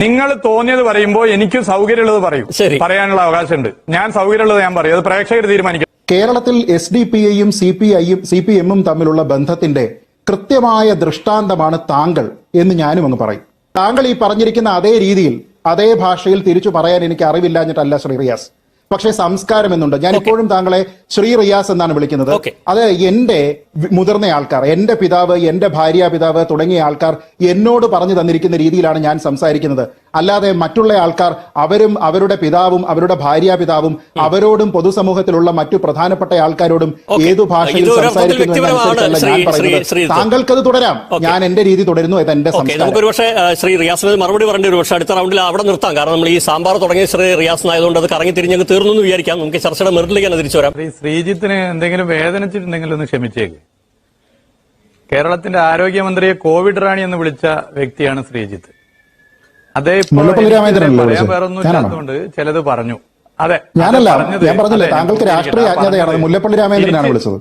നിങ്ങൾ തോന്നിയത് പറയുമ്പോൾ എനിക്ക് സൗകര്യമുള്ളത് പറയും, പറയാനുള്ള അവകാശമുണ്ട്. ഞാൻ സൗകര്യമുള്ളത് ഞാൻ പറയും, അത് പ്രേക്ഷകർ തീരുമാനിക്കും. കേരളത്തിൽ SDPIയും CPIയും തമ്മിലുള്ള ബന്ധത്തിന്റെ കൃത്യമായ ദൃഷ്ടാന്തമാണ് താങ്കൾ എന്ന് ഞാനും അങ്ങ് പറയും. താങ്കൾ ഈ പറഞ്ഞിരിക്കുന്ന അതേ രീതിയിൽ അതേ ഭാഷയിൽ തിരിച്ചു പറയാൻ എനിക്ക് അറിവില്ലാഞ്ഞിട്ടല്ല ശ്രീ റിയാസ്, പക്ഷേ സംസ്കാരം എന്നുണ്ട്. ഞാൻ ഇപ്പോഴും താങ്കളെ ശ്രീ റിയാസ് എന്നാണ് വിളിക്കുന്നത്. അത് എന്റെ മുതിർന്ന ആൾക്കാർ, എന്റെ പിതാവ്, എന്റെ പിതാവ് തുടങ്ങിയ ആൾക്കാർ എന്നോട് പറഞ്ഞു തന്നിരിക്കുന്ന രീതിയിലാണ് ഞാൻ സംസാരിക്കുന്നത്. അല്ലാതെ മറ്റുള്ള ആൾക്കാർ അവരും അവരുടെ പിതാവും അവരുടെ പിതാവും അവരോടും പൊതുസമൂഹത്തിലുള്ള മറ്റു പ്രധാനപ്പെട്ട ആൾക്കാരോടും ഏതു ഭാഷയിൽ സംസാരിക്കുന്നു എന്നനുസരിച്ചല്ല ഞാൻ പറയുന്നത്. താങ്കൾക്കത് തുടരാം, ഞാൻ എന്റെ രീതി തുടരുന്നു, അത് എന്റെ സംസ്കാരം. നമുക്കൊരു പക്ഷേ ശ്രീ റിയാസിന് മറുപടി പറഞ്ഞ ഒരു പക്ഷേ അടുത്ത റൗണ്ടിൽ അവിടെ നിർത്താം. കാരണം നമ്മൾ ഈ സാമ്പാർ തുടങ്ങിയ ശ്രീ റിയാസിനായതുകൊണ്ട് അത് കറങ്ങി തിരിഞ്ഞ് തീർന്നു വിചാരിക്കാം. നമുക്ക് ചർച്ചയുടെ മെറിറ്റിലേക്ക് തിരിച്ചു വരാം. ശ്രീജിത്തിന് എന്തെങ്കിലും വേദനിച്ചിട്ടുണ്ടെങ്കിൽ ഒന്ന് ക്ഷമിച്ചേക്ക്. കേരളത്തിന്റെ ആരോഗ്യമന്ത്രിയെ കോവിഡ് റാണി എന്ന് വിളിച്ച വ്യക്തിയാണ് ശ്രീജിത്ത്. അതേ പറയാൻ വേറൊന്നും ഇല്ലാത്തതുകൊണ്ട് ചിലത് പറഞ്ഞു. അതെ, താങ്കൾക്ക് രാഷ്ട്രീയ അജ്ഞതയാണ്. മുല്ലപ്പള്ളി രാമചന്ദ്രനാണ് വിളിച്ചത്.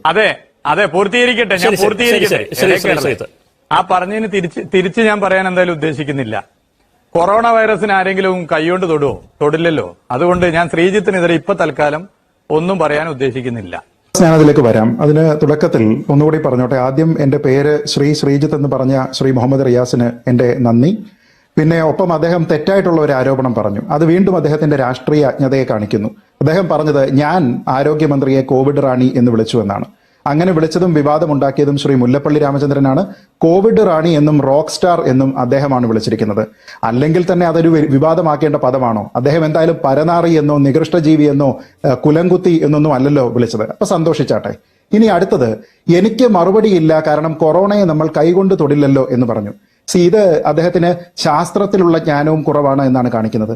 അതെ, പൂർത്തീകരിക്കട്ടെ, ഞാൻ പൂർത്തീകരിക്കട്ടെ. ആ പറഞ്ഞതിന് തിരിച്ച് ഞാൻ പറയാൻ എന്തായാലും ഉദ്ദേശിക്കുന്നില്ല. കൊറോണ വൈറസിന് ആരെങ്കിലും കൈകൊണ്ട് തൊടില്ലല്ലോ. അതുകൊണ്ട് ഞാൻ ശ്രീജിത്തിനെതിരെ ഇപ്പൊ തൽക്കാലം ഒന്നും പറയാൻ ഉദ്ദേശിക്കുന്നില്ല. ഞാനതിലേക്ക് വരാം. അതിന് തുടക്കത്തിൽ ഒന്നുകൂടി പറഞ്ഞോട്ടെ. ആദ്യം എന്റെ പേര് ശ്രീജിത്ത് എന്ന് പറഞ്ഞ ശ്രീ മുഹമ്മദ് റിയാസിന് എന്റെ നന്ദി. പിന്നെ ഒപ്പം അദ്ദേഹം തെറ്റായിട്ടുള്ള ഒരു ആരോപണം പറഞ്ഞു. അത് വീണ്ടും അദ്ദേഹത്തിന്റെ രാഷ്ട്രീയ അജ്ഞതയെ കാണിക്കുന്നു. അദ്ദേഹം പറഞ്ഞത് ഞാൻ ആരോഗ്യമന്ത്രിയെ കോവിഡ് റാണി എന്ന് വിളിച്ചു എന്നാണ്. അങ്ങനെ വിളിച്ചതും വിവാദമുണ്ടാക്കിയതും ശ്രീ മുല്ലപ്പള്ളി രാമചന്ദ്രനാണ്. കോവിഡ് റാണി എന്നും റോക്ക് സ്റ്റാർ എന്നും അദ്ദേഹമാണ് വിളിച്ചിരിക്കുന്നത്. അല്ലെങ്കിൽ തന്നെ അതൊരു വിവാദമാക്കേണ്ട പദമാണോ? അദ്ദേഹം എന്തായാലും പരനാറി എന്നോ നികൃഷ്ടജീവി എന്നോ കുലംകുത്തി എന്നൊന്നും അല്ലല്ലോ വിളിച്ചത്. അപ്പൊ സന്തോഷിച്ചാട്ടെ. ഇനി അടുത്തത്, എനിക്ക് മറുപടിയില്ല കാരണം കൊറോണയെ നമ്മൾ കൈകൊണ്ട് തൊടില്ലല്ലോ എന്ന് പറഞ്ഞു. ഇത് അദ്ദേഹത്തിന് ശാസ്ത്രത്തിലുള്ള ജ്ഞാനവും കുറവാണ് എന്നാണ് കാണിക്കുന്നത്.